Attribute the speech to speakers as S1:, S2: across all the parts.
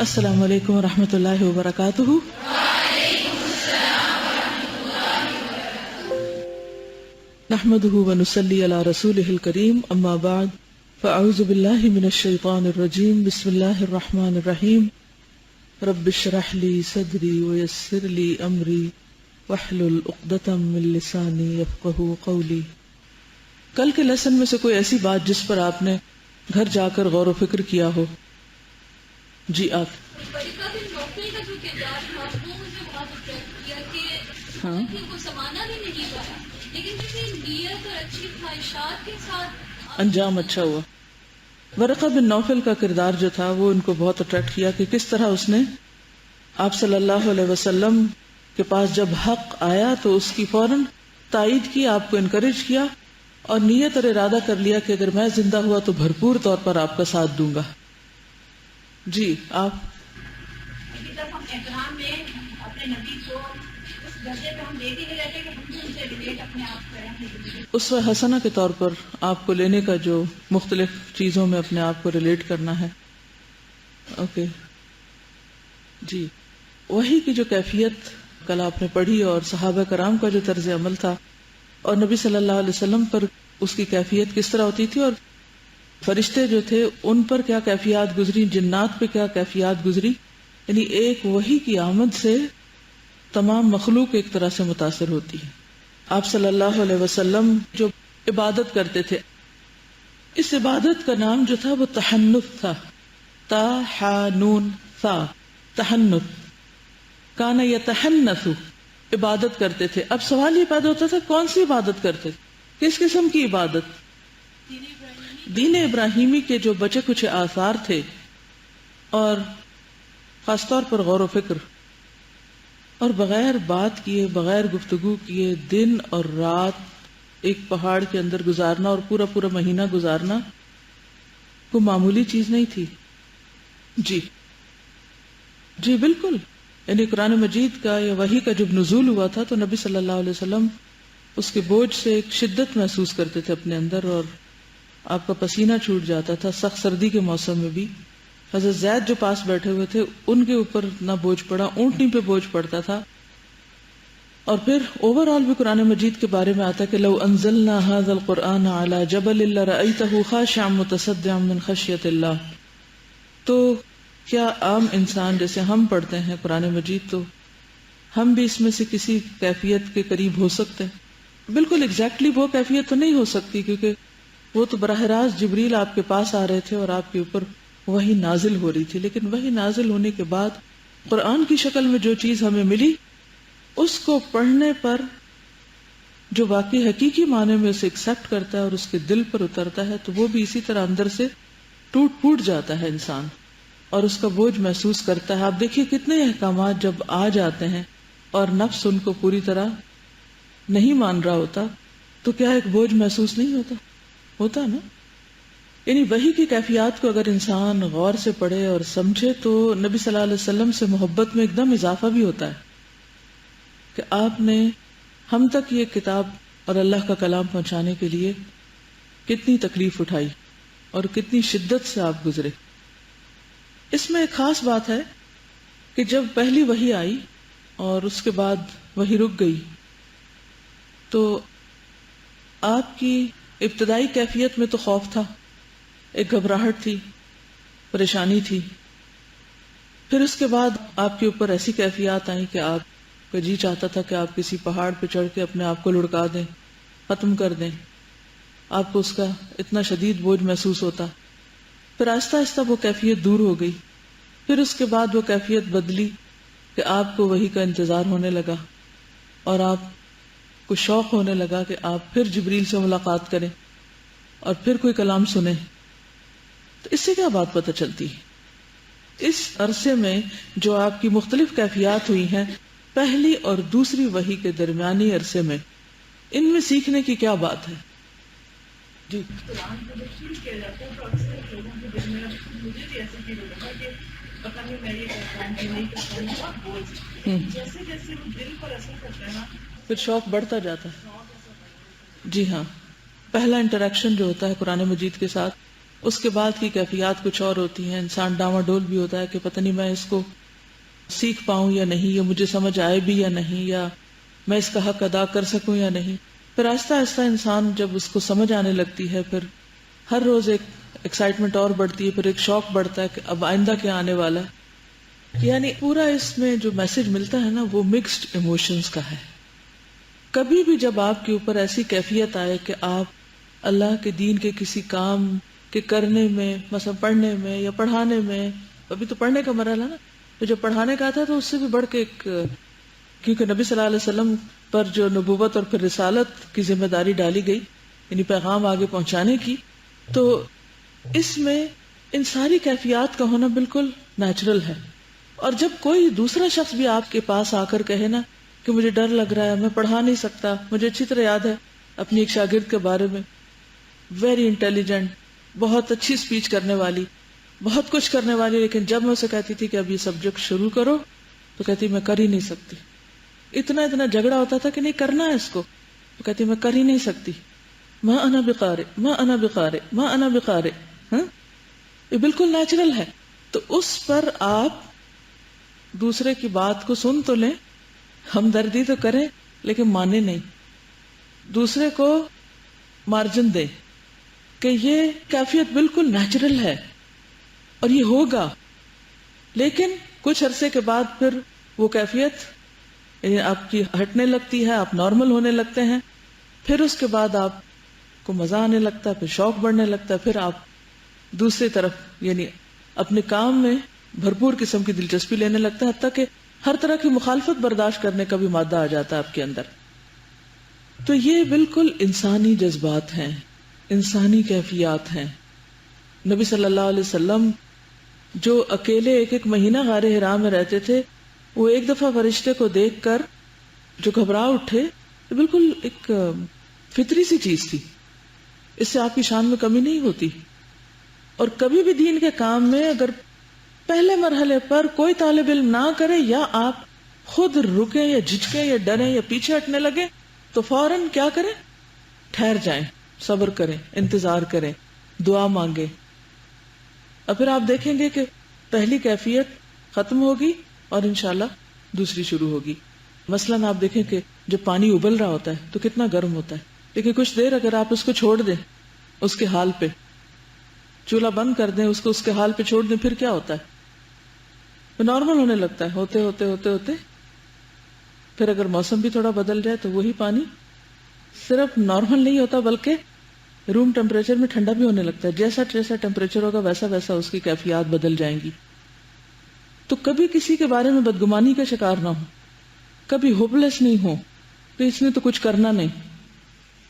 S1: السلام علیکم ورحمۃ اللہ وبرکاتہ۔ نحمده ونصلی علی رسولہ الکریم، اما بعد فاعوذ باللہ من الشیطان الرجیم، بسم اللہ الرحمن الرحیم۔ رب اشرح لی صدری ویسر لی امری واحلل عقدۃ من لسانی یفقہوا قولی۔ کل کے لیسن میں سے کوئی ایسی بات جس پر آپ نے گھر جا کر غور و فکر کیا ہو؟ جی آپ۔
S2: نوکری کا جو کردار تھا وہ مجھے بہت اٹریکٹ کیا کہ
S1: ہاں
S2: کو سمانا بھی نہیں پایا، لیکن کسی نیت اور اچھی خواہشات کے ساتھ
S1: انجام اچھا ہوا۔ ورقہ بن نوفل کا کردار جو تھا وہ ان کو بہت اٹریکٹ کیا کہ کس طرح اس نے آپ صلی اللہ علیہ وسلم کے پاس جب حق آیا تو اس کی فوراً تائید کی، آپ کو انکریج کیا اور نیت اور ارادہ کر لیا کہ اگر میں زندہ ہوا تو بھرپور طور پر آپ کا ساتھ دوں گا۔ جی آپ۔
S3: جب ہم احترام میں اپنے نبی کو اس درجے پہ ہم دیکھ ہی نہیں رہتے کہ ہم بھی ان سے ریلیٹ اپنے آپ کریں،
S1: اسوہ حسنہ کے طور پر آپ کو لینے کا جو مختلف چیزوں میں اپنے آپ کو ریلیٹ کرنا ہے۔ اوکے جی، وہی کی جو کیفیت کل آپ نے پڑھی اور صحابہ کرام کا جو طرز عمل تھا اور نبی صلی اللہ علیہ وسلم پر اس کی کیفیت کس طرح ہوتی تھی اور فرشتے جو تھے ان پر کیا کیفیات گزری، جنات پہ کیا کیفیات گزری، یعنی ایک وحی کی آمد سے تمام مخلوق ایک طرح سے متاثر ہوتی ہے۔ آپ صلی اللہ علیہ وسلم جو عبادت کرتے تھے، اس عبادت کا نام جو تھا وہ تحنث تھا، تا حا نون ثا، تحنث، کان یتحنث، عبادت کرتے تھے۔ اب سوال یہ پیدا ہوتا تھا کون سی عبادت کرتے تھے، کس قسم کی عبادت؟ دین ابراہیمی کے جو بچے کچھ آثار تھے، اور خاص طور پر غور و فکر اور بغیر بات کیے، بغیر گفتگو کیے دن اور رات ایک پہاڑ کے اندر گزارنا اور پورا پورا مہینہ گزارنا کوئی معمولی چیز نہیں تھی۔ جی جی بالکل، یعنی قرآن مجید کا یا وحی کا جب نزول ہوا تھا تو نبی صلی اللہ علیہ وسلم اس کے بوجھ سے ایک شدت محسوس کرتے تھے اپنے اندر، اور آپ کا پسینہ چھوٹ جاتا تھا سخت سردی کے موسم میں بھی۔ حضرت زید جو پاس بیٹھے ہوئے تھے ان کے اوپر نہ بوجھ پڑا، اونٹنی پہ بوجھ پڑتا تھا۔ اور پھر اوور آل بھی قرآن مجید کے بارے میں آتا کہ لو انزلنا هذا القرآن على جبل لرأيته خاشعا متصدعا من خشیۃ اللہ۔ تو کیا عام انسان جیسے ہم پڑھتے ہیں قرآن مجید تو ہم بھی اس میں سے کسی کیفیت کے قریب ہو سکتے ہیں؟ بالکل ایگزیکٹلی وہ کیفیت تو نہیں ہو سکتی، کیونکہ وہ تو براہ راست جبریل آپ کے پاس آ رہے تھے اور آپ کے اوپر وہی نازل ہو رہی تھی، لیکن وہی نازل ہونے کے بعد قرآن کی شکل میں جو چیز ہمیں ملی اس کو پڑھنے پر جو واقعی حقیقی معنی میں اسے ایکسپٹ کرتا ہے اور اس کے دل پر اترتا ہے تو وہ بھی اسی طرح اندر سے ٹوٹ پھوٹ جاتا ہے انسان اور اس کا بوجھ محسوس کرتا ہے۔ آپ دیکھیے کتنے احکامات جب آ جاتے ہیں اور نفس ان کو پوری طرح نہیں مان رہا ہوتا تو کیا ایک بوجھ محسوس نہیں ہوتا نا؟ یعنی وحی کی کیفیات کو اگر انسان غور سے پڑھے اور سمجھے تو نبی صلی اللہ علیہ وسلم سے محبت میں ایک دم اضافہ بھی ہوتا ہے کہ آپ نے ہم تک یہ کتاب اور اللہ کا کلام پہنچانے کے لیے کتنی تکلیف اٹھائی اور کتنی شدت سے آپ گزرے۔ اس میں ایک خاص بات ہے کہ جب پہلی وحی آئی اور اس کے بعد وحی رک گئی تو آپ کی ابتدائی کیفیت میں تو خوف تھا، ایک گھبراہٹ تھی، پریشانی تھی۔ پھر اس کے بعد آپ کے اوپر ایسی کیفیات آئیں کہ آپ کا جی چاہتا تھا کہ آپ کسی پہاڑ پہ چڑھ کے اپنے آپ کو لڑکا دیں، ختم کر دیں، آپ کو اس کا اتنا شدید بوجھ محسوس ہوتا۔ پھر آہستہ آہستہ وہ کیفیت دور ہو گئی، پھر اس کے بعد وہ کیفیت بدلی کہ آپ کو وحی کا انتظار ہونے لگا اور آپ کو شوق ہونے لگا کہ آپ پھر جبریل سے ملاقات کریں اور پھر کوئی کلام سنیں۔ تو اس سے کیا بات پتہ چلتی ہے؟ اس عرصے میں جو آپ کی مختلف کیفیات ہوئی ہیں پہلی اور دوسری وحی کے درمیانی عرصے میں، ان میں سیکھنے کی کیا بات ہے؟ جی
S3: قرآن کو جب شروع کیا جاتا ہے تو اکثر لوگوں کے دل میں، مجھے بھی ایسا فیل ہوتا ہے کہ پتہ نہیں میں یہ کرتا ہوں کہ نہیں کرتا ہوں، بہت بوجھ، جیسے جیسے وہ دل پر اثر کرتا ہے نا
S1: پھر شوق بڑھتا جاتا ہے۔ جی ہاں، پہلا انٹریکشن جو ہوتا ہے قرآن مجید کے ساتھ اس کے بعد کی کیفیات کچھ اور ہوتی ہیں. انسان ڈاواڈول بھی ہوتا ہے کہ پتہ نہیں میں اس کو سیکھ پاؤں یا نہیں, یا مجھے سمجھ آئے بھی یا نہیں, یا میں اس کا حق ادا کر سکوں یا نہیں. پھر آہستہ آہستہ انسان جب اس کو سمجھ آنے لگتی ہے, پھر ہر روز ایک ایکسائٹمنٹ اور بڑھتی ہے, پھر ایک شوق بڑھتا ہے کہ اب آئندہ کیا آنے والا ہے. یعنی پورا اس میں جو میسج ملتا ہے نا وہ مکسڈ ایموشنز کا ہے. کبھی بھی جب آپ کے اوپر ایسی کیفیت آئے کہ آپ اللہ کے دین کے کسی کام کے کرنے میں, مثلا پڑھنے میں یا پڑھانے میں, ابھی تو پڑھنے کا مرحلہ نا, تو جب پڑھانے کا آتا ہے تو اس سے بھی بڑھ کے ایک, کیونکہ نبی صلی اللہ علیہ وسلم پر جو نبوت اور پھر رسالت کی ذمہ داری ڈالی گئی, یعنی پیغام آگے پہنچانے کی, تو اس میں ان ساری کیفیات کا ہونا بالکل نیچرل ہے. اور جب کوئی دوسرا شخص بھی آپ کے پاس آ کر کہے نا کہ مجھے ڈر لگ رہا ہے, میں پڑھا نہیں سکتا, مجھے اچھی طرح یاد ہے اپنی ایک شاگرد کے بارے میں, ویری انٹیلیجنٹ, بہت اچھی اسپیچ کرنے والی, بہت کچھ کرنے والی, لیکن جب میں اسے کہتی تھی کہ اب یہ سبجیکٹ شروع کرو تو کہتی میں کر ہی نہیں سکتی. اتنا جھگڑا ہوتا تھا کہ نہیں کرنا ہے اس کو, تو کہتی میں کر ہی نہیں سکتی. ما انا بقارئ, ما انا بقارئ, ما انا بقارئ. یہ بالکل نیچرل ہے. تو اس پر آپ دوسرے کی بات کو سن تو لیں, ہمدردی تو کریں, لیکن مانے نہیں, دوسرے کو مارجن دیں کہ یہ کیفیت بالکل نیچرل ہے اور یہ ہوگا. لیکن کچھ عرصے کے بعد پھر وہ کیفیت یعنی آپ کی ہٹنے لگتی ہے, آپ نارمل ہونے لگتے ہیں, پھر اس کے بعد آپ کو مزہ آنے لگتا ہے, پھر شوق بڑھنے لگتا ہے, پھر آپ دوسری طرف یعنی اپنے کام میں بھرپور قسم کی دلچسپی لینے لگتا ہے, حتیٰ کہ ہر طرح کی مخالفت برداشت کرنے کا بھی مادہ آ جاتا ہے آپ کے اندر. تو یہ بالکل انسانی جذبات ہیں, انسانی کیفیات ہیں. نبی صلی اللہ علیہ وسلم جو اکیلے ایک مہینہ غار حرا میں رہتے تھے, وہ ایک دفعہ فرشتے کو دیکھ کر جو گھبرا اٹھے, بالکل ایک فطری سی چیز تھی, اس سے آپ کی شان میں کمی نہیں ہوتی. اور کبھی بھی دین کے کام میں اگر پہلے مرحلے پر کوئی طالب علم نہ کرے, یا آپ خود رکیں یا جھجکیں یا ڈریں یا پیچھے ہٹنے لگے, تو فوراً کیا کریں, ٹھہر جائیں, صبر کریں, انتظار کریں, دعا مانگیں. اور پھر آپ دیکھیں گے کہ پہلی کیفیت ختم ہوگی اور انشاءاللہ دوسری شروع ہوگی. مثلاً آپ دیکھیں کہ جب پانی ابل رہا ہوتا ہے تو کتنا گرم ہوتا ہے, لیکن کچھ دیر اگر آپ اس کو چھوڑ دیں اس کے حال پہ, چولہا بند کر دیں, اس کو اس کے حال پہ چھوڑ دیں, پھر کیا ہوتا ہے, نارمل ہونے لگتا ہے. ہوتے ہوتے ہوتے ہوتے پھر اگر موسم بھی تھوڑا بدل جائے تو وہی پانی صرف نارمل نہیں ہوتا بلکہ روم ٹیمپریچر میں ٹھنڈا بھی ہونے لگتا ہے. جیسا جیسا ٹیمپریچر ہوگا ویسا ویسا اس کی کیفیات بدل جائیں گی. تو کبھی کسی کے بارے میں بدگمانی کا شکار نہ ہو, کبھی ہوپلیس نہیں ہو کہ اس نے تو کچھ کرنا نہیں.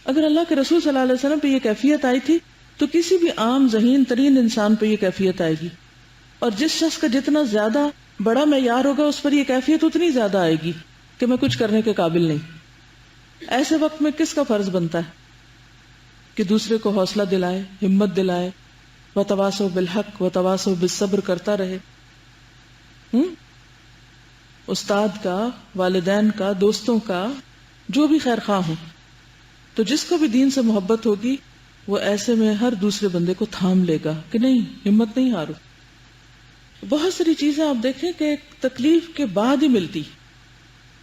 S1: اگر اللہ کے رسول صلی اللہ علیہ وسلم پہ یہ کیفیت آئی تھی تو کسی بھی عام ذہین ترین انسان پہ یہ کیفیت آئے گی. اور جس شخص کا جتنا زیادہ بڑا معیار ہوگا اس پر یہ کیفیت اتنی زیادہ آئے گی کہ میں کچھ کرنے کے قابل نہیں. ایسے وقت میں کس کا فرض بنتا ہے کہ دوسرے کو حوصلہ دلائے, ہمت دلائے, وتواصوا بالحق وتواصوا بالصبر کرتا رہے. استاد کا, والدین کا, دوستوں کا, جو بھی خیر خواہ ہو, تو جس کو بھی دین سے محبت ہوگی وہ ایسے میں ہر دوسرے بندے کو تھام لے گا کہ نہیں, ہمت نہیں ہارو. بہت ساری چیزیں آپ دیکھیں کہ ایک تکلیف کے بعد ہی ملتی,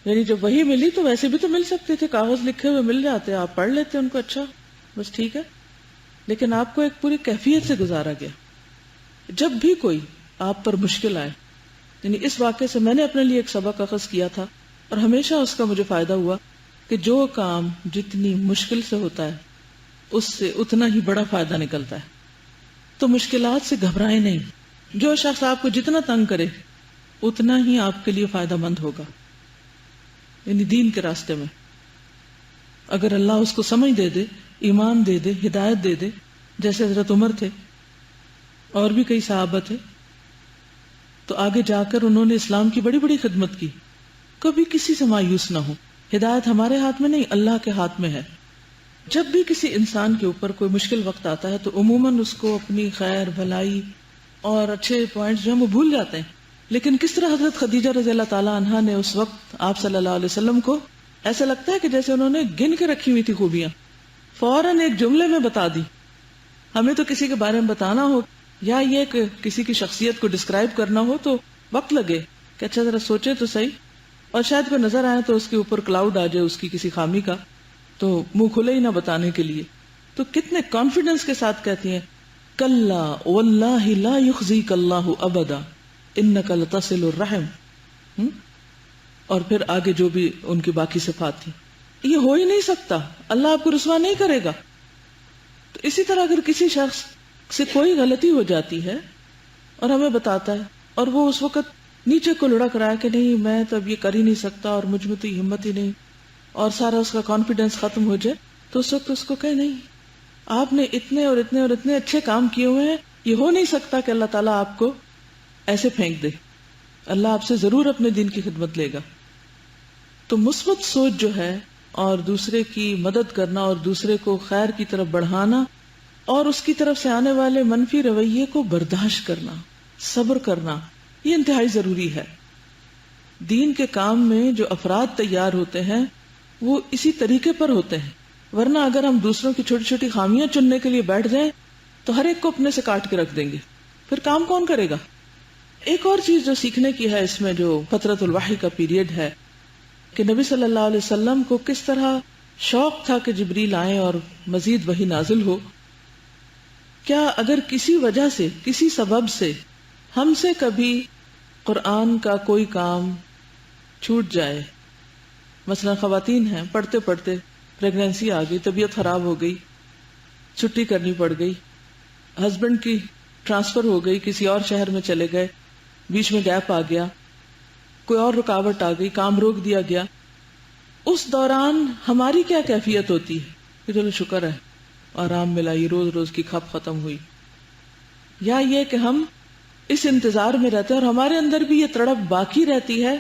S1: یعنی جب وہی ملی تو ویسے بھی تو مل سکتے تھے, کاغذ لکھے ہوئے مل جاتے, آپ پڑھ لیتے ان کو, اچھا بس ٹھیک ہے. لیکن آپ کو ایک پوری کیفیت سے گزارا گیا. جب بھی کوئی آپ پر مشکل آئے, یعنی اس واقعے سے میں نے اپنے لیے ایک سبق اخذ کیا تھا اور ہمیشہ اس کا مجھے فائدہ ہوا کہ جو کام جتنی مشکل سے ہوتا ہے اس سے اتنا ہی بڑا فائدہ نکلتا ہے. تو مشکلات سے گھبرائیں نہیں. جو شخص آپ کو جتنا تنگ کرے اتنا ہی آپ کے لیے فائدہ مند ہوگا, یعنی دین کے راستے میں. اگر اللہ اس کو سمجھ دے دے, ایمان دے دے, ہدایت دے دے, جیسے حضرت عمر تھے اور بھی کئی صحابہ تھے, تو آگے جا کر انہوں نے اسلام کی بڑی بڑی خدمت کی. کبھی کسی سے مایوس نہ ہو. ہدایت ہمارے ہاتھ میں نہیں, اللہ کے ہاتھ میں ہے. جب بھی کسی انسان کے اوپر کوئی مشکل وقت آتا ہے تو عموماً اس کو اپنی خیر بھلائی اور اچھے پوائنٹس جو ہیں وہ بھول جاتے ہیں. لیکن کس طرح حضرت خدیجہ رضی اللہ تعالی عنہا نے اس وقت آپ صلی اللہ علیہ وسلم کو ایسا لگتا ہے کہ جیسے انہوں نے گن کے رکھی ہوئی تھی خوبیاں, فوراً ایک جملے میں بتا دی ہمیں تو کسی کے بارے میں بتانا ہو یا یہ کہ کسی کی شخصیت کو ڈسکرائب کرنا ہو تو وقت لگے کہ اچھا ذرا سوچے تو صحیح، اور شاید کوئی نظر آئے تو اس کے اوپر کلاؤڈ آ جائے اس کی کسی خامی کا، تو منہ کھلے ہی نہ بتانے کے لیے. تو کتنے کانفیڈنس کے ساتھ کہتی ہیں کلا واللہ لا یخزیک اللہ ابدا انک لتصل الرحم. اور پھر آگے جو بھی ان کی باقی صفات تھی، یہ ہو ہی نہیں سکتا، اللہ آپ کو رسوا نہیں کرے گا. تو اسی طرح اگر کسی شخص سے کوئی غلطی ہو جاتی ہے اور ہمیں بتاتا ہے اور وہ اس وقت نیچے کو لڑک رہا ہے کہ نہیں میں تو اب یہ کر ہی نہیں سکتا اور مجھ میں تو ہمت ہی نہیں، اور سارا اس کا کانفیڈنس ختم ہو جائے، تو اس وقت اس کو کہے نہیں، آپ نے اتنے اور اتنے اور اتنے اچھے کام کیے ہوئے ہیں، یہ ہو نہیں سکتا کہ اللہ تعالیٰ آپ کو ایسے پھینک دے، اللہ آپ سے ضرور اپنے دین کی خدمت لے گا. تو مثبت سوچ جو ہے اور دوسرے کی مدد کرنا اور دوسرے کو خیر کی طرف بڑھانا اور اس کی طرف سے آنے والے منفی رویے کو برداشت کرنا، صبر کرنا، یہ انتہائی ضروری ہے. دین کے کام میں جو افراد تیار ہوتے ہیں وہ اسی طریقے پر ہوتے ہیں، ورنہ اگر ہم دوسروں کی چھوٹی چھوٹی خامیاں چننے کے لیے بیٹھ جائیں تو ہر ایک کو اپنے سے کاٹ کے رکھ دیں گے، پھر کام کون کرے گا. ایک اور چیز جو سیکھنے کی ہے اس میں جو فترۃ الوحی کا پیریڈ ہے کہ نبی صلی اللہ علیہ وسلم کو کس طرح شوق تھا کہ جبریل آئیں اور مزید وحی نازل ہو. کیا اگر کسی وجہ سے کسی سبب سے ہم سے کبھی قرآن کا کوئی کام چھوٹ جائے، مثلا خواتین ہیں پڑھتے پڑھتے پریگنینسی آ گئی، طبیعت خراب ہو گئی، چھٹی کرنی پڑ گئی، ہسبینڈ کی ٹرانسفر ہو گئی، کسی اور شہر میں چلے گئے، بیچ میں گیپ آ گیا، کوئی اور رکاوٹ آ گئی، کام روک دیا گیا، اس دوران ہماری کیا کیفیت ہوتی ہے کہ چلو شکر ہے آرام ملا، یہ روز روز کی کھپ ختم ہوئی، یا یہ کہ ہم اس انتظار میں رہتے ہیں اور ہمارے اندر بھی یہ تڑپ باقی رہتی ہے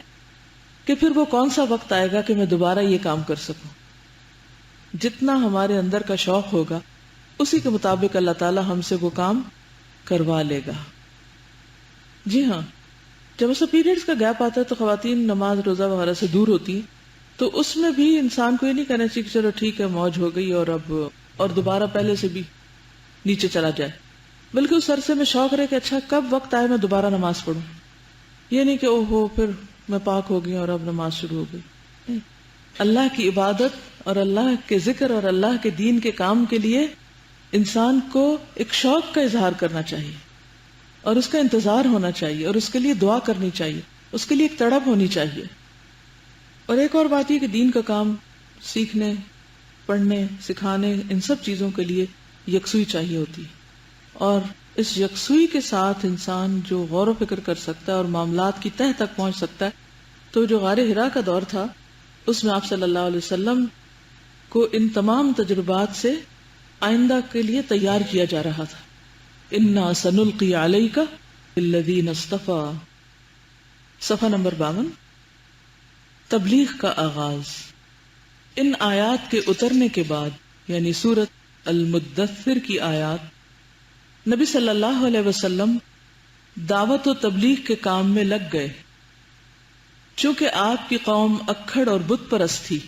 S1: کہ پھر وہ کون سا وقت آئے گا کہ میں دوبارہ یہ کام کر سکوں. جتنا ہمارے اندر کا شوق ہوگا اسی کے مطابق اللہ تعالی ہم سے وہ کام کروا لے گا. جی ہاں، جب ایسا پیریڈز کا گیپ آتا ہے تو خواتین نماز روزہ وغیرہ سے دور ہوتی ہیں، تو اس میں بھی انسان کو یہ نہیں کہنا چاہیے کہ چلو ٹھیک ہے موج ہو گئی اور دوبارہ پہلے سے بھی نیچے چلا جائے، بلکہ اس عرصے میں شوق رہے کہ اچھا کب وقت آئے میں دوبارہ نماز پڑھوں. یہ نہیں کہ او ہو پھر میں پاک ہو گئی اور اب نماز شروع ہو گئی. نہیں، اللہ کی عبادت اور اللہ کے ذکر اور اللہ کے دین کے کام کے لیے انسان کو ایک شوق کا اظہار کرنا چاہیے اور اس کا انتظار ہونا چاہیے اور اس کے لیے دعا کرنی چاہیے، اس کے لیے ایک تڑپ ہونی چاہیے. اور ایک اور بات یہ کہ دین کا کام سیکھنے، پڑھنے، سکھانے، ان سب چیزوں کے لیے یکسوئی چاہیے ہوتی ہے، اور اس یکسوئی کے ساتھ انسان جو غور و فکر کر سکتا ہے اور معاملات کی تہہ تک پہنچ سکتا ہے. تو جو غار حرا کا دور تھا اس میں آپ صلی اللہ علیہ وسلم کو ان تمام تجربات سے آئندہ کے لیے تیار کیا جا رہا تھا. انا سنلقی علیک الذین اصطفی، صفحہ نمبر 52. تبلیغ کا آغاز. ان آیات کے اترنے کے بعد یعنی سورۃ المدثر کی آیات، نبی صلی اللہ علیہ وسلم دعوت و تبلیغ کے کام میں لگ گئے. چونکہ آپ کی قوم اکھڑ اور بت پرست تھی،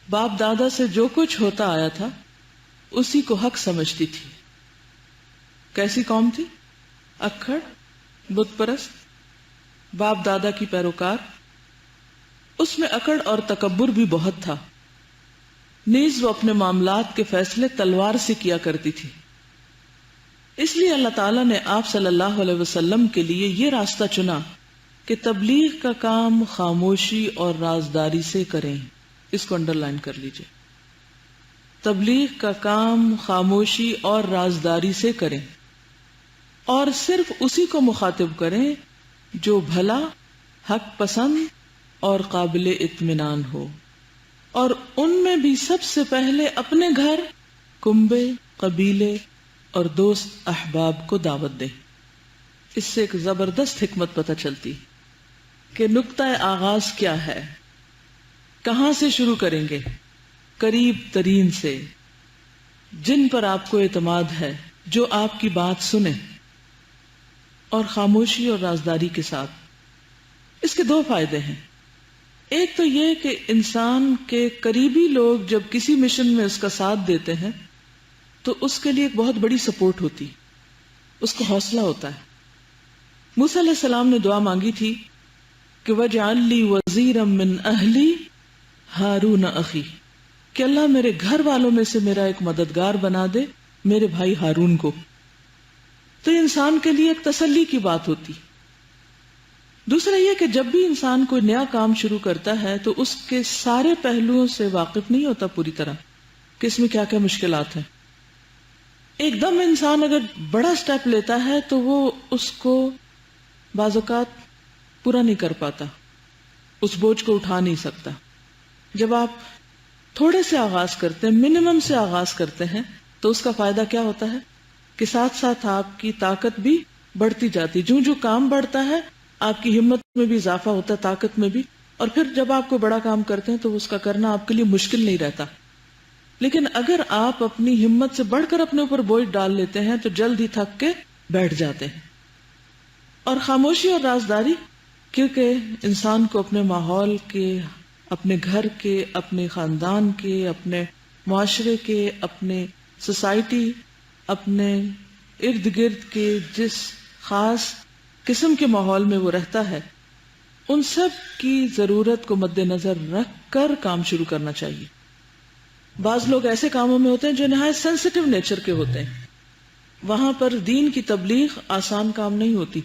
S1: باپ دادا سے جو کچھ ہوتا آیا تھا اسی کو حق سمجھتی تھی. کیسی قوم تھی؟ اکھڑ، بت پرست، باپ دادا کی پیروکار. اس میں اکڑ اور تکبر بھی بہت تھا. نیز وہ اپنے معاملات کے فیصلے تلوار سے کیا کرتی تھی. اس لیے اللہ تعالیٰ نے آپ صلی اللہ علیہ وسلم کے لیے یہ راستہ چنا کہ تبلیغ کا کام خاموشی اور رازداری سے کریں. اس کو انڈر لائن کر لیجئے. تبلیغ کا کام خاموشی اور رازداری سے کریں، اور صرف اسی کو مخاطب کریں جو بھلا، حق پسند اور قابل اطمینان ہو، اور ان میں بھی سب سے پہلے اپنے گھر، کنبے، قبیلے اور دوست احباب کو دعوت دیں. اس سے ایک زبردست حکمت پتہ چلتی کہ نقطہ آغاز کیا ہے، کہاں سے شروع کریں گے. قریب ترین سے، جن پر آپ کو اعتماد ہے، جو آپ کی بات سنیں، اور خاموشی اور رازداری کے ساتھ. اس کے دو فائدے ہیں. ایک تو یہ کہ انسان کے قریبی لوگ جب کسی مشن میں اس کا ساتھ دیتے ہیں تو اس کے لیے ایک بہت بڑی سپورٹ ہوتی، اس کو حوصلہ ہوتا ہے. موسیٰ علیہ السلام نے دعا مانگی تھی کہ وَاجْعَلْ لِي وَزِيرًا مِّنْ أَهْلِي هَارُونَ أَخِي، کہ اللہ میرے گھر والوں میں سے میرا ایک مددگار بنا دے میرے بھائی ہارون کو. تو انسان کے لیے ایک تسلی کی بات ہوتی. دوسرا یہ کہ جب بھی انسان کوئی نیا کام شروع کرتا ہے تو اس کے سارے پہلوؤں سے واقف نہیں ہوتا پوری طرح کہ اس میں کیا کیا مشکلات ہیں. ایک دم انسان اگر بڑا سٹیپ لیتا ہے تو وہ اس کو بعض اوقات پورا نہیں کر پاتا، اس بوجھ کو اٹھا نہیں سکتا. جب آپ تھوڑے سے آغاز کرتے ہیں، منیمم سے آغاز کرتے ہیں، تو اس کا فائدہ کیا ہوتا ہے کہ ساتھ ساتھ آپ کی طاقت بھی بڑھتی جاتی. جو کام بڑھتا ہے آپ کی ہمت میں بھی اضافہ ہوتا ہے، طاقت میں بھی. اور پھر جب آپ کو بڑا کام کرتے ہیں تو اس کا کرنا آپ کے لیے مشکل نہیں رہتا. لیکن اگر آپ اپنی ہمت سے بڑھ کر اپنے اوپر بوجھ ڈال لیتے ہیں تو جلد ہی تھک کے بیٹھ جاتے ہیں. اور خاموشی اور رازداری، کیونکہ انسان کو اپنے ماحول کے، اپنے گھر کے، اپنے خاندان کے، اپنے معاشرے کے، اپنے سوسائٹی، اپنے ارد گرد کے جس خاص قسم کے ماحول میں وہ رہتا ہے، ان سب کی ضرورت کو مد نظر رکھ کر کام شروع کرنا چاہیے. بعض لوگ ایسے کاموں میں ہوتے ہیں جو نہایت سینسیٹیو نیچر کے ہوتے ہیں، وہاں پر دین کی تبلیغ آسان کام نہیں ہوتی،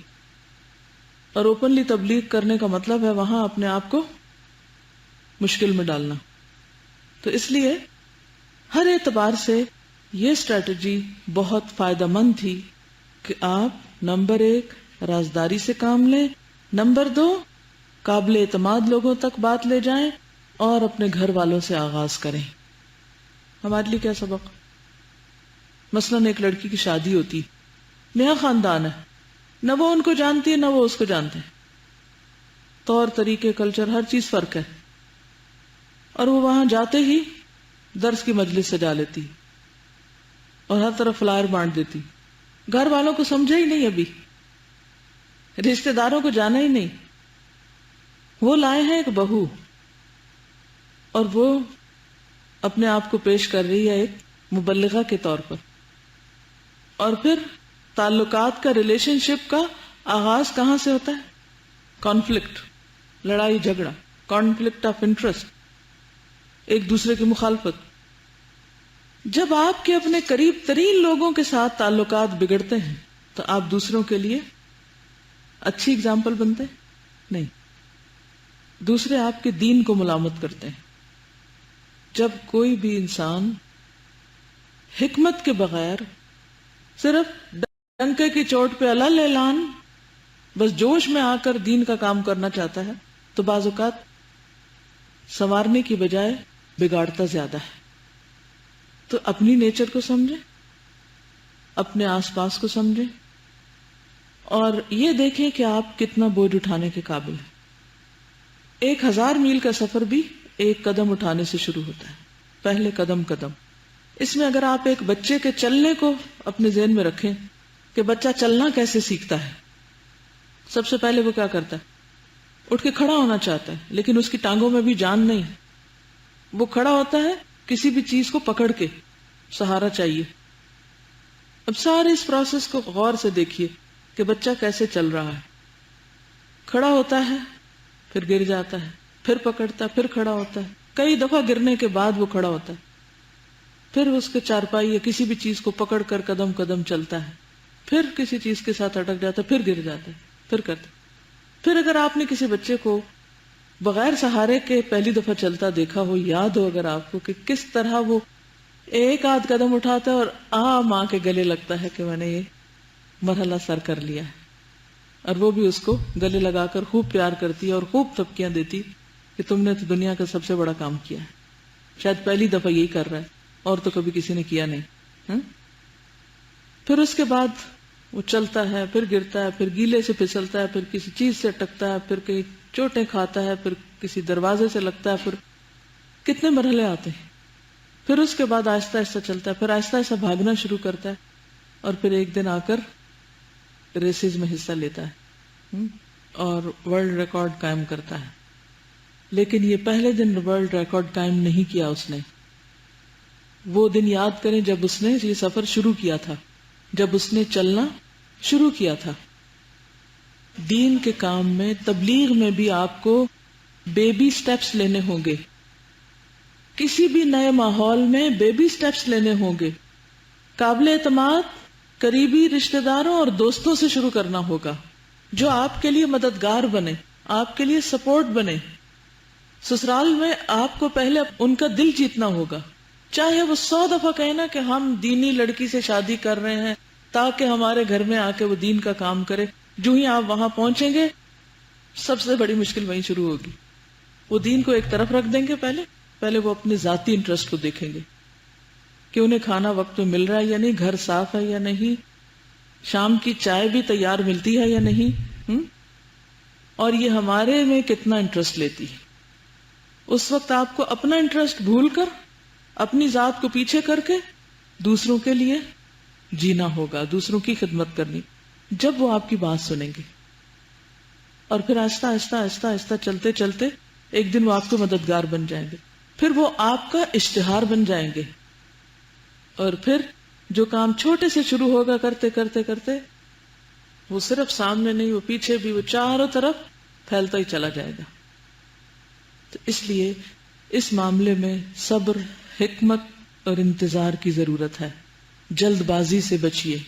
S1: اور اوپنلی تبلیغ کرنے کا مطلب ہے وہاں اپنے آپ کو مشکل میں ڈالنا. تو اس لیے ہر اعتبار سے یہ اسٹریٹجی بہت فائدہ مند تھی کہ آپ نمبر 1 رازداری سے کام لیں، نمبر 2 قابل اعتماد لوگوں تک بات لے جائیں، اور اپنے گھر والوں سے آغاز کریں. ہمارے لیے کیا سبق؟ مثلا ایک لڑکی کی شادی ہوتی، نیا خاندان ہے، نہ وہ ان کو جانتی ہے نہ وہ اس کو جانتے ہیں، طور طریقے، کلچر، ہر چیز فرق ہے. اور وہ وہاں جاتے ہی درس کی مجلس سجا لیتی اور ہر طرف فلائر بانٹ دیتی. گھر والوں کو سمجھا ہی نہیں، ابھی رشتہ داروں کو جانا ہی نہیں. وہ لائے ہیں ایک بہو، اور وہ اپنے آپ کو پیش کر رہی ہے ایک مبلغہ کے طور پر. اور پھر تعلقات کا، ریلیشن شپ کا آغاز کہاں سے ہوتا ہے؟ کانفلکٹ، لڑائی جھگڑا، کانفلکٹ آف انٹرسٹ، ایک دوسرے کی مخالفت. جب آپ کے اپنے قریب ترین لوگوں کے ساتھ تعلقات بگڑتے ہیں تو آپ دوسروں کے لیے اچھی اگزامپل بنتے نہیں، دوسرے آپ کے دین کو ملامت کرتے ہیں. جب کوئی بھی انسان حکمت کے بغیر صرف ڈنکے کی چوٹ پہ الل اعلان، بس جوش میں آ کر دین کا کام کرنا چاہتا ہے تو بعض اوقات سنوارنے کی بجائے بگاڑتا زیادہ ہے. تو اپنی نیچر کو سمجھیں، اپنے آس پاس کو سمجھیں، اور یہ دیکھیں کہ آپ کتنا بوجھ اٹھانے کے قابل ہیں. 1000 میل کا سفر بھی ایک قدم اٹھانے سے شروع ہوتا ہے، پہلے قدم. اس میں اگر آپ ایک بچے کے چلنے کو اپنے ذہن میں رکھیں کہ بچہ چلنا کیسے سیکھتا ہے، سب سے پہلے وہ کیا کرتا ہے؟ اٹھ کے کھڑا ہونا چاہتا ہے، لیکن اس کی ٹانگوں میں بھی جان نہیں. وہ کھڑا ہوتا ہے کسی بھی چیز کو پکڑ کے، سہارا چاہیے. اب سارے اس پروسیس کو غور سے دیکھیے کہ بچہ کیسے چل رہا ہے. کھڑا ہوتا ہے، پھر گر جاتا ہے، پھر پکڑتا ہے، پھر کھڑا ہوتا ہے. کئی دفعہ گرنے کے بعد وہ کھڑا ہوتا ہے، پھر اس کے چارپائی یا کسی بھی چیز کو پکڑ کر قدم قدم چلتا ہے، پھر کسی چیز کے ساتھ اٹک جاتا ہے، پھر گر جاتا ہے، پھر کرتا. پھر اگر آپ نے کسی بچے کو بغیر سہارے کے پہلی دفعہ چلتا دیکھا ہو، یاد ہو اگر آپ کو کہ کس طرح وہ ایک آدھ قدم اٹھاتا ہے اور ماں کے گلے لگتا ہے کہ میں نے یہ مرحلہ سر کر لیا ہے، اور وہ بھی اس کو گلے لگا کر خوب پیار کرتی اور خوب تھپکیاں دیتی کہ تم نے تو دنیا کا سب سے بڑا کام کیا ہے، شاید پہلی دفعہ یہی کر رہا ہے اور تو کبھی کسی نے کیا نہیں. پھر اس کے بعد وہ چلتا ہے، پھر گرتا ہے، پھر گیلے سے پھسلتا ہے، پھر کسی چیز سے اٹکتا ہے، پھر کئی چوٹیں کھاتا ہے، پھر کسی دروازے سے لگتا ہے، پھر کتنے مرحلے آتے ہیں. پھر اس کے بعد آہستہ آہستہ چلتا ہے، پھر آہستہ آہستہ بھاگنا شروع کرتا ہے، اور پھر ایک دن آ کر ریسز میں حصہ لیتا ہے اور ورلڈ ریکارڈ قائم کرتا ہے. لیکن یہ پہلے دن ورلڈ ریکارڈ قائم نہیں کیا اس نے، وہ دن یاد کریں جب اس نے یہ سفر شروع کیا تھا، جب اس نے چلنا شروع کیا تھا. دین کے کام میں، تبلیغ میں بھی آپ کو بیبی سٹیپس لینے ہوں گے. کسی بھی نئے ماحول میں بیبی سٹیپس لینے ہوں گے. قابل اعتماد قریبی رشتہ داروں اور دوستوں سے شروع کرنا ہوگا جو آپ کے لیے مددگار بنے، آپ کے لیے سپورٹ بنے. سسرال میں آپ کو پہلے ان کا دل جیتنا ہوگا، چاہے وہ 100 دفعہ کہنا کہ ہم دینی لڑکی سے شادی کر رہے ہیں تاکہ ہمارے گھر میں آ کے وہ دین کا کام کرے. جو ہی آپ وہاں پہنچیں گے سب سے بڑی مشکل وہیں شروع ہوگی. وہ دین کو ایک طرف رکھ دیں گے، پہلے وہ اپنے ذاتی انٹرسٹ کو دیکھیں گے کہ انہیں کھانا وقت پہ مل رہا ہے یا نہیں، گھر صاف ہے یا نہیں، شام کی چائے بھی تیار ملتی ہے یا نہیں، اور یہ ہمارے میں کتنا انٹرسٹ لیتی ہے. اس وقت آپ کو اپنا انٹرسٹ بھول کر، اپنی ذات کو پیچھے کر کے دوسروں کے لیے جینا ہوگا، دوسروں کی خدمت کرنی. جب وہ آپ کی بات سنیں گے اور پھر آہستہ آہستہ آہستہ آہستہ چلتے چلتے ایک دن وہ آپ کو مددگار بن جائیں گے، پھر وہ آپ کا اشتہار بن جائیں گے، اور پھر جو کام چھوٹے سے شروع ہوگا کرتے کرتے کرتے وہ صرف سامنے نہیں، وہ پیچھے بھی، وہ چاروں طرف پھیلتا ہی چلا جائے گا. تو اس لیے اس معاملے میں صبر، حکمت اور انتظار کی ضرورت ہے. جلد بازی سے بچیے.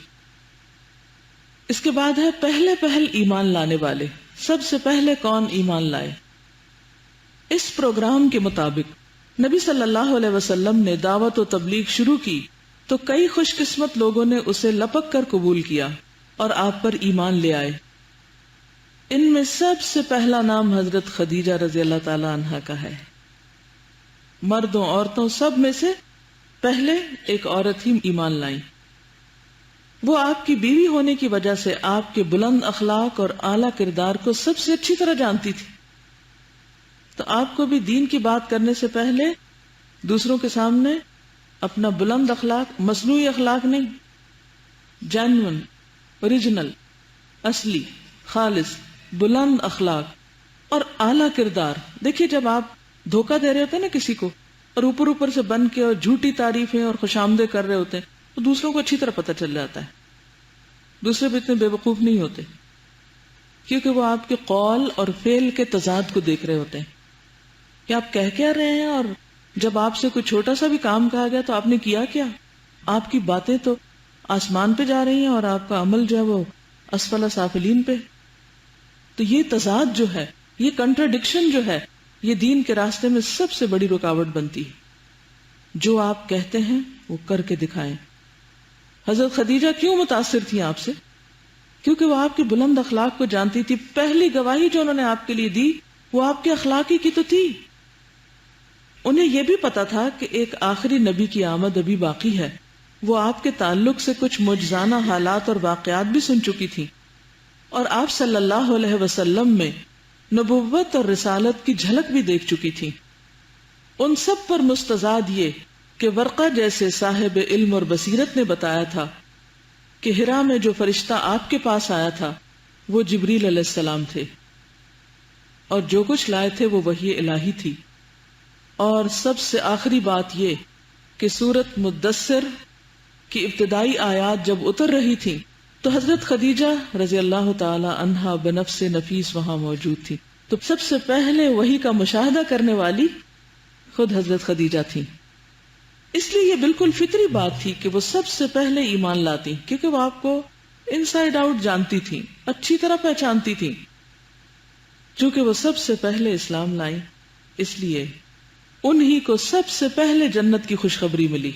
S1: اس کے بعد ہے پہلے ایمان لانے والے. سب سے پہلے کون ایمان لائے؟ اس پروگرام کے مطابق نبی صلی اللہ علیہ وسلم نے دعوت و تبلیغ شروع کی تو کئی خوش قسمت لوگوں نے اسے لپک کر قبول کیا اور آپ پر ایمان لے آئے. ان میں سب سے پہلا نام حضرت خدیجہ رضی اللہ تعالی عنہا کا ہے. مردوں عورتوں سب میں سے پہلے ایک عورت ہی ایمان لائیں. وہ آپ کی بیوی ہونے کی وجہ سے آپ کے بلند اخلاق اور اعلیٰ کردار کو سب سے اچھی طرح جانتی تھی. تو آپ کو بھی دین کی بات کرنے سے پہلے دوسروں کے سامنے اپنا بلند اخلاق، مصنوعی اخلاق نہیں، جینون، اوریجنل، اصلی، خالص، بلند اخلاق اور اعلیٰ کردار. دیکھیے جب آپ دھوکہ دے رہے ہوتے ہیں نا کسی کو، اور اوپر سے بن کے اور جھوٹی تعریفیں اور خوشامدیں کر رہے ہوتے ہیں، تو دوسروں کو اچھی طرح پتہ چل جاتا ہے. دوسرے بھی اتنے بے وقوف نہیں ہوتے، کیونکہ وہ آپ کے قول اور فعل کے تضاد کو دیکھ رہے ہوتے ہیں کہ آپ کہہ کیا رہے ہیں، اور جب آپ سے کوئی چھوٹا سا بھی کام کہا گیا تو آپ نے کیا کیا. آپ کی باتیں تو آسمان پہ جا رہی ہیں اور آپ کا عمل جو ہے وہ اسفل سافلین پہ. تو یہ تضاد جو ہے، یہ کنٹراڈکشن جو ہے، یہ دین کے راستے میں سب سے بڑی رکاوٹ بنتی ہے. جو آپ کہتے ہیں وہ کر کے دکھائیں. حضرت خدیجہ کیوں متاثر تھی آپ سے؟ کیونکہ وہ آپ کے بلند اخلاق کو جانتی تھی. پہلی گواہی جو انہوں نے آپ کے لیے دی وہ آپ کے اخلاقی کی تو تھی. انہیں یہ بھی پتا تھا کہ ایک آخری نبی کی آمد ابھی باقی ہے. وہ آپ کے تعلق سے کچھ معجزانہ حالات اور واقعات بھی سن چکی تھی، اور آپ صلی اللہ علیہ وسلم میں نبوت اور رسالت کی جھلک بھی دیکھ چکی تھی. ان سب پر مستزاد یہ کہ ورقہ جیسے صاحب علم اور بصیرت نے بتایا تھا کہ ہرا میں جو فرشتہ آپ کے پاس آیا تھا وہ جبریل علیہ السلام تھے، اور جو کچھ لائے تھے وہ وحی الہی تھی. اور سب سے آخری بات یہ کہ سورت مدثر کی ابتدائی آیات جب اتر رہی تھی تو حضرت خدیجہ رضی اللہ تعالی عنہا بنفس نفیس وہاں موجود تھی. تو سب سے پہلے وحی کا مشاہدہ کرنے والی خود حضرت خدیجہ تھی. اس لیے یہ بالکل فطری بات تھی کہ وہ سب سے پہلے ایمان لاتی، کیونکہ وہ آپ کو انسائیڈ آؤٹ جانتی تھی، اچھی طرح پہچانتی تھی. چونکہ وہ سب سے پہلے اسلام لائیں، اس لیے انہی کو سب سے پہلے جنت کی خوشخبری ملی.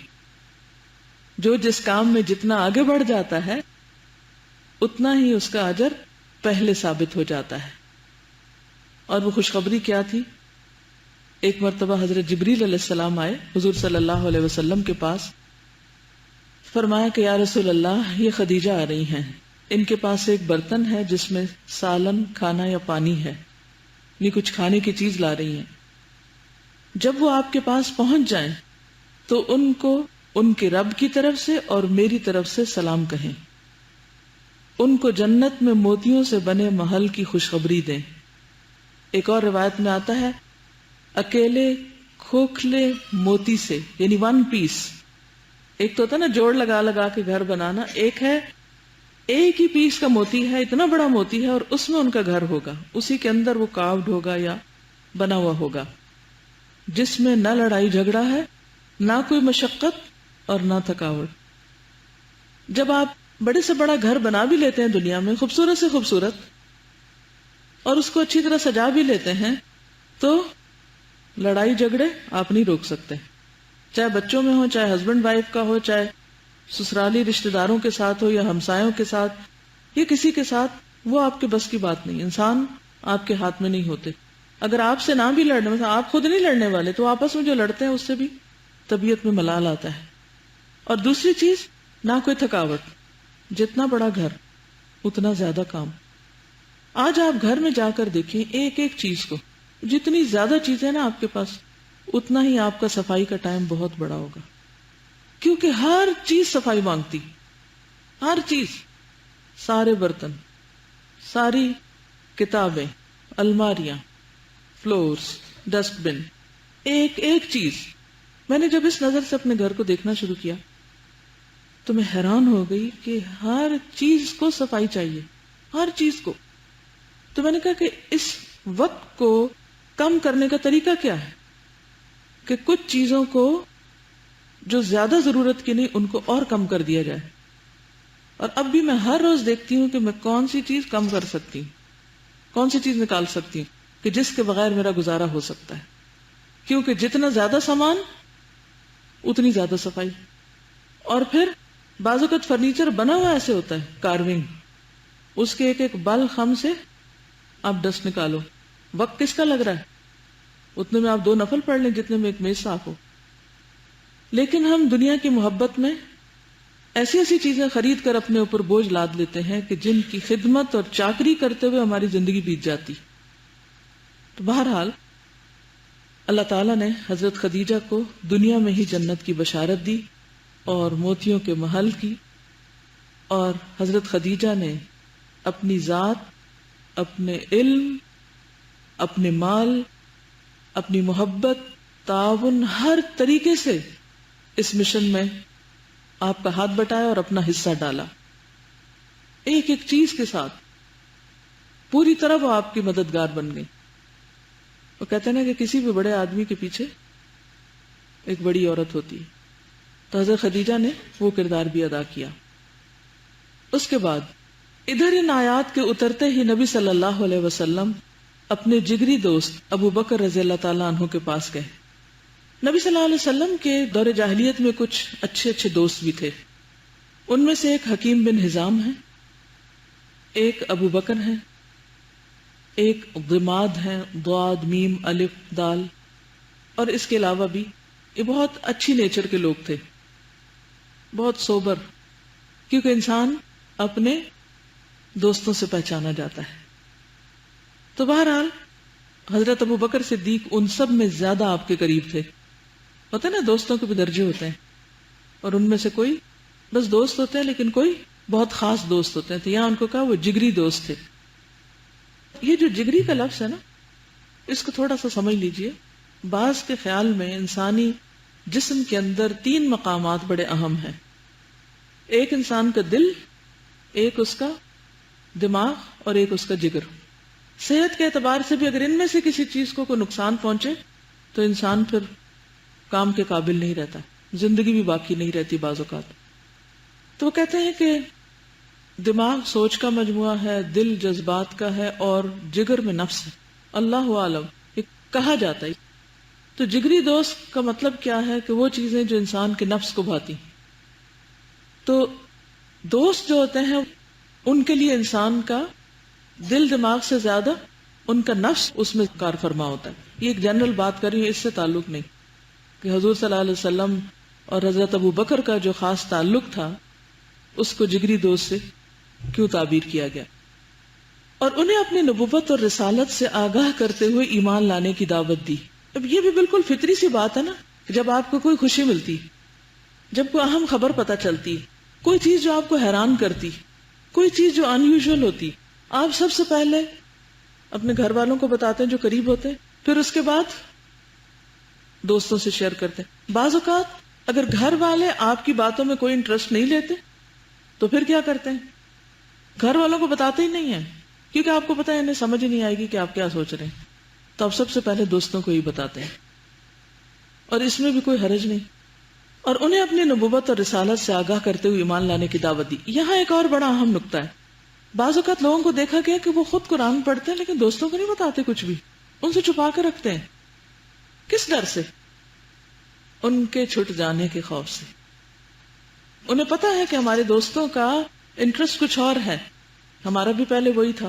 S1: جو جس کام میں جتنا آگے بڑھ جاتا ہے اتنا ہی اس کا اجر پہلے ثابت ہو جاتا ہے. اور وہ خوشخبری کیا تھی؟ ایک مرتبہ حضرت جبریل علیہ السلام آئے حضور صلی اللہ علیہ وسلم کے پاس. فرمایا کہ یا رسول اللہ، یہ خدیجہ آ رہی ہیں، ان کے پاس ایک برتن ہے جس میں سالن، کھانا یا پانی ہے، یہ کچھ کھانے کی چیز لا رہی ہیں. جب وہ آپ کے پاس پہنچ جائیں تو ان کو ان کے رب کی طرف سے اور میری طرف سے سلام کہیں. ان کو جنت میں موتیوں سے بنے محل کی خوشخبری دیں. ایک اور روایت میں آتا ہے اکیلے کھوکھلے موتی سے، یعنی 1 پیس ایک تو ہوتا ہے نا جوڑ لگا لگا کے گھر بنانا، ایک ہے ایک ہی پیس کا موتی ہے، اتنا بڑا موتی ہے اور اس میں ان کا گھر ہوگا، اسی کے اندر وہ کاوڈ ہوگا یا بنا ہوا ہوگا، جس میں نہ لڑائی جھگڑا ہے، نہ کوئی مشقت اور نہ تھکاوٹ۔ جب آپ بڑے سے بڑا گھر بنا بھی لیتے ہیں دنیا میں، خوبصورت سے خوبصورت، اور اس کو اچھی طرح سجا بھی لیتے ہیں، تو لڑائی جھگڑے آپ نہیں روک سکتے، چاہے بچوں میں ہو، چاہے ہسبینڈ وائف کا ہو، چاہے سسرالی رشتہ داروں کے ساتھ ہو یا ہمسایوں کے ساتھ یا کسی کے ساتھ، وہ آپ کے بس کی بات نہیں۔ انسان آپ کے ہاتھ میں نہیں ہوتے۔ اگر آپ سے نہ بھی لڑنے، مثلا آپ خود نہیں لڑنے والے، تو آپس میں جو لڑتے ہیں اس سے بھی طبیعت میں ملال آتا ہے۔ اور دوسری چیز، نہ کوئی تھکاوٹ، جتنا بڑا گھر اتنا زیادہ کام۔ آج آپ گھر میں جا کر دیکھیں ایک ایک چیز کو، جتنی زیادہ چیزیں نا آپ کے پاس، اتنا ہی آپ کا صفائی کا ٹائم بہت بڑا ہوگا، کیونکہ ہر چیز صفائی مانگتی، ہر چیز، سارے برتن، ساری کتابیں، الماریاں، فلورز، ڈسٹ بن، ایک ایک چیز۔ میں نے جب اس نظر سے اپنے گھر کو دیکھنا شروع کیا تو میں حیران ہو گئی کہ ہر چیز کو صفائی چاہیے، ہر چیز کو۔ تو میں نے کہا کہ اس وقت کو کم کرنے کا طریقہ کیا ہے کہ کچھ چیزوں کو جو زیادہ ضرورت کی نہیں ان کو اور کم کر دیا جائے۔ اور اب بھی میں ہر روز دیکھتی ہوں کہ میں کون سی چیز کم کر سکتی ہوں، کون سی چیز نکال سکتی ہوں کہ جس کے بغیر میرا گزارا ہو سکتا ہے، کیونکہ جتنا زیادہ سامان اتنی زیادہ صفائی۔ اور پھر بعض اوقات فرنیچر بنا ہوا ایسے ہوتا ہے کارونگ، اس کے ایک ایک بل خم سے آپ ڈسٹ نکالو، وقت کس کا لگ رہا ہے؟ اتنے میں آپ 2 نفل پڑھ لیں جتنے میں ایک میز صاف ہو۔ لیکن ہم دنیا کی محبت میں ایسی ایسی چیزیں خرید کر اپنے اوپر بوجھ لاد لیتے ہیں کہ جن کی خدمت اور چاکری کرتے ہوئے ہماری زندگی بیت جاتی۔ تو بہرحال اللہ تعالیٰ نے حضرت خدیجہ کو دنیا میں ہی جنت کی بشارت دی اور موتیوں کے محل کی، اور حضرت خدیجہ نے اپنی ذات، اپنے علم، اپنے مال، اپنی محبت، تعاون، ہر طریقے سے اس مشن میں آپ کا ہاتھ بٹایا اور اپنا حصہ ڈالا، ایک ایک چیز کے ساتھ پوری طرح وہ آپ کی مددگار بن گئی۔ وہ کہتے ہیں نا کہ کسی بھی بڑے آدمی کے پیچھے ایک بڑی عورت ہوتی ہے، تو حضرت خدیجہ نے وہ کردار بھی ادا کیا۔ اس کے بعد ادھر ان آیات کے اترتے ہی نبی صلی اللہ علیہ وسلم اپنے جگری دوست ابو بکر رضی اللہ تعالیٰ عنہ کے پاس گئے۔ نبی صلی اللہ علیہ وسلم کے دور جاہلیت میں کچھ اچھے اچھے دوست بھی تھے، ان میں سے ایک حکیم بن حزام ہے، ایک ابو بکر ہے، ایک ضماد ہے، ضاد میم الف دال، اور اس کے علاوہ بھی یہ بہت اچھی نیچر کے لوگ تھے، بہت سوبر، کیونکہ انسان اپنے دوستوں سے پہچانا جاتا ہے۔ تو بہرحال حضرت ابو بکر صدیق ان سب میں زیادہ آپ کے قریب تھے۔ ہوتا ہے نا دوستوں کے بھی درجے ہوتے ہیں، اور ان میں سے کوئی بس دوست ہوتے ہیں لیکن کوئی بہت خاص دوست ہوتے ہیں، تو یہاں ان کو کہا وہ جگری دوست تھے۔ یہ جو جگری کا لفظ ہے نا، اس کو تھوڑا سا سمجھ لیجئے۔ بعض کے خیال میں انسانی جسم کے اندر 3 مقامات بڑے اہم ہیں، ایک انسان کا دل، ایک اس کا دماغ اور ایک اس کا جگر۔ صحت کے اعتبار سے بھی اگر ان میں سے کسی چیز کو کوئی نقصان پہنچے تو انسان پھر کام کے قابل نہیں رہتا، زندگی بھی باقی نہیں رہتی بعض اوقات۔ تو وہ کہتے ہیں کہ دماغ سوچ کا مجموعہ ہے، دل جذبات کا ہے، اور جگر میں نفس ہے، اللہ عالم یہ کہا جاتا ہے۔ تو جگری دوست کا مطلب کیا ہے کہ وہ چیزیں جو انسان کے نفس کو بھاتی۔ تو دوست جو ہوتے ہیں ان کے لیے انسان کا دل دماغ سے زیادہ ان کا نفس اس میں کار فرما ہوتا ہے۔ یہ ایک جنرل بات کر رہی ہوں، اس سے تعلق نہیں کہ حضور صلی اللہ علیہ وسلم اور حضرت ابو بکر کا جو خاص تعلق تھا اس کو جگری دوست سے کیوں تعبیر کیا گیا، اور انہیں اپنی نبوت اور رسالت سے آگاہ کرتے ہوئے ایمان لانے کی دعوت دی۔ اب یہ بھی بالکل فطری سی بات ہے نا کہ جب آپ کو کوئی خوشی ملتی، جب کوئی اہم خبر پتہ چلتی، کوئی چیز جو آپ کو حیران کرتی، کوئی چیز جو ان یوزول ہوتی، آپ سب سے پہلے اپنے گھر والوں کو بتاتے ہیں جو قریب ہوتے ہیں، پھر اس کے بعد دوستوں سے شیئر کرتے ہیں۔ بعض اوقات اگر گھر والے آپ کی باتوں میں کوئی انٹرسٹ نہیں لیتے تو پھر کیا کرتے ہیں؟ گھر والوں کو بتاتے ہی نہیں ہیں، کیونکہ آپ کو پتا ہے انہیں سمجھ ہی نہیں آئے گی کہ آپ کیا سوچ رہے ہیں، تو آپ سب سے پہلے دوستوں کو ہی بتاتے ہیں، اور اس میں بھی کوئی حرج نہیں، اور انہیں اپنی نبوت اور رسالت سے آگاہ کرتے ہوئے ایمان لانے کی دعوت دی۔ یہاں ایک اور بڑا اہم نقطہ ہے، بعض اوقات لوگوں کو دیکھا گیا کہ وہ خود قرآن پڑھتے ہیں لیکن دوستوں کو نہیں بتاتے کچھ بھی، ان سے چھپا کر رکھتے ہیں۔ کس ڈر سے؟ ان کے چھٹ جانے کے خوف سے۔ انہیں پتا ہے کہ ہمارے دوستوں کا انٹرسٹ کچھ اور ہے، ہمارا بھی پہلے وہی تھا۔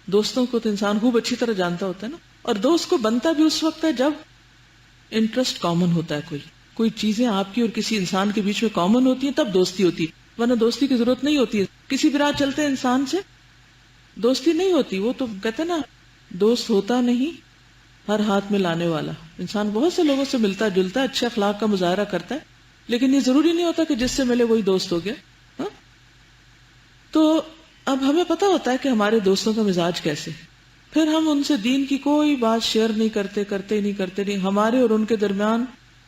S1: دوستوں کو تو انسان خوب اچھی طرح جانتا ہوتا ہے نا، اور دوست کو بنتا بھی اس وقت ہے جب انٹرسٹ کامن ہوتا ہے، کوئی چیزیں آپ کی اور کسی انسان کے بیچ میں کامن ہوتی ہیں تب دوستی ہوتی ہے، ورنہ دوستی کی ضرورت نہیں ہوتی ہے۔ کسی بھی راہ چلتے انسان سے دوستی نہیں ہوتی، وہ تو کہتے نا دوست ہوتا نہیں ہر ہاتھ میں لانے والا۔ انسان بہت سے لوگوں سے ملتا جلتا ہے، اچھے اخلاق کا مظاہرہ کرتا ہے، لیکن یہ ضروری نہیں ہوتا کہ جس سے ملے وہی دوست ہو گیا۔ ہاں؟ تو اب ہمیں پتا ہوتا ہے کہ ہمارے دوستوں کا مزاج کیسے، پھر ہم ان سے دین کی کوئی بات شیئر نہیں کرتے، ہمارے اور ان کے درمیان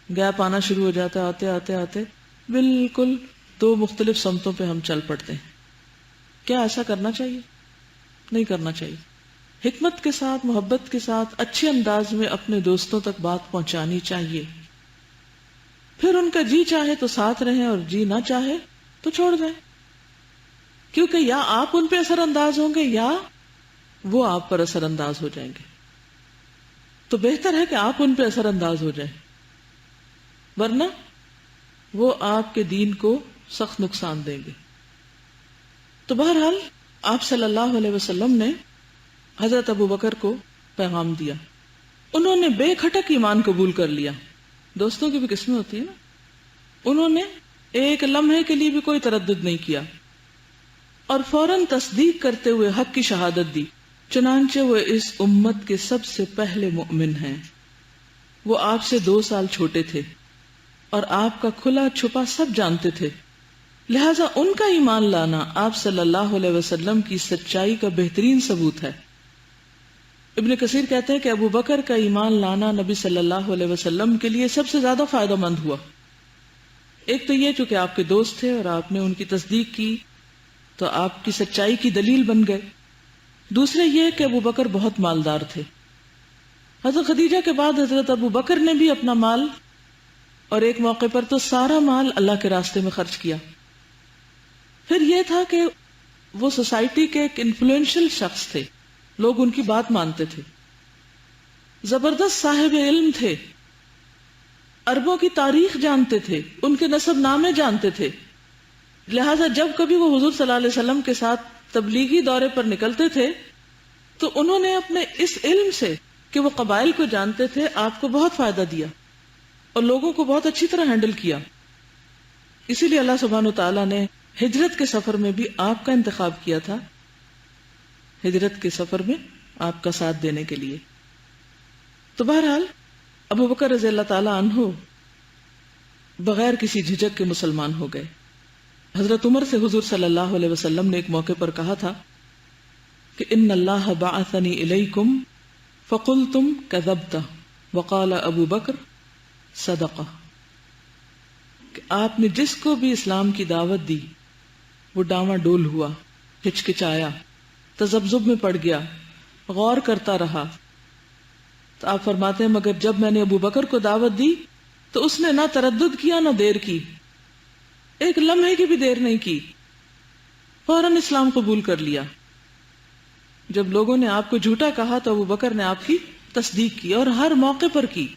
S1: گیپ آنا شروع ہو جاتا ہے، آتے آتے بالکل دو مختلف سمتوں پہ ہم چل پڑتے ہیں۔ کیا ایسا کرنا چاہیے؟ نہیں کرنا چاہیے۔ حکمت کے ساتھ، محبت کے ساتھ، اچھے انداز میں اپنے دوستوں تک بات پہنچانی چاہیے، پھر ان کا جی چاہے تو ساتھ رہیں اور جی نہ چاہے تو چھوڑ دیں، کیونکہ یا آپ ان پہ اثر انداز ہوں گے یا وہ آپ پر اثر انداز ہو جائیں گے۔ تو بہتر ہے کہ آپ ان پہ اثر انداز ہو جائیں، ورنہ وہ آپ کے دین کو سخت نقصان دیں گے۔ تو بہرحال آپ صلی اللہ علیہ وسلم نے حضرت ابو بکر کو پیغام دیا، انہوں نے بے کھٹک ایمان قبول کر لیا۔ دوستوں کی بھی قسمیں ہوتی ہیں نا، انہوں نے ایک لمحے کے لیے بھی کوئی تردد نہیں کیا اور فوراً تصدیق کرتے ہوئے حق کی شہادت دی، چنانچہ وہ اس امت کے سب سے پہلے مؤمن ہیں۔ وہ آپ سے 2 سال چھوٹے تھے اور آپ کا کھلا چھپا سب جانتے تھے، لہذا ان کا ایمان لانا آپ صلی اللہ علیہ وسلم کی سچائی کا بہترین ثبوت ہے۔ ابن کثیر کہتے ہیں کہ ابو بکر کا ایمان لانا نبی صلی اللہ علیہ وسلم کے لیے سب سے زیادہ فائدہ مند ہوا۔ ایک تو یہ چونکہ آپ کے دوست تھے اور آپ نے ان کی تصدیق کی تو آپ کی سچائی کی دلیل بن گئے۔ دوسرے یہ کہ ابو بکر بہت مالدار تھے، حضرت خدیجہ کے بعد حضرت ابو بکر نے بھی اپنا مال اور ایک موقع پر تو سارا مال اللہ کے راستے میں خرچ کیا۔ پھر یہ تھا کہ وہ سوسائٹی کے ایک انفلوئنشل شخص تھے، لوگ ان کی بات مانتے تھے، زبردست صاحب علم تھے، عربوں کی تاریخ جانتے تھے، ان کے نسب نامے جانتے تھے، لہذا جب کبھی وہ حضور صلی اللہ علیہ وسلم کے ساتھ تبلیغی دورے پر نکلتے تھے تو انہوں نے اپنے اس علم سے کہ وہ قبائل کو جانتے تھے آپ کو بہت فائدہ دیا اور لوگوں کو بہت اچھی طرح ہینڈل کیا۔ اسی لیے اللہ سبحانہ وتعالیٰ نے ہجرت کے سفر میں بھی آپ کا انتخاب کیا تھا، ہجرت کے سفر میں آپ کا ساتھ دینے کے لیے۔ تو بہرحال ابو بکر رضی اللہ تعالی عنہ بغیر کسی جھجک کے مسلمان ہو گئے۔ حضرت عمر سے حضور صلی اللہ علیہ وسلم نے ایک موقع پر کہا تھا کہ ان اللہ بعثنی الیکم فقلتم کذبت وقال ابو بکر صدقہ، کہ آپ نے جس کو بھی اسلام کی دعوت دی وہ ڈاواں ڈول ہوا، ہچکچایا، تذبذب میں پڑ گیا، غور کرتا رہا۔ تو آپ فرماتے ہیں مگر جب میں نے ابو بکر کو دعوت دی تو اس نے نہ تردد کیا نہ دیر کی، ایک لمحے کی بھی دیر نہیں کی، فوراً اسلام قبول کر لیا۔ جب لوگوں نے آپ کو جھوٹا کہا تو ابو بکر نے آپ کی تصدیق کی اور ہر موقع پر کی۔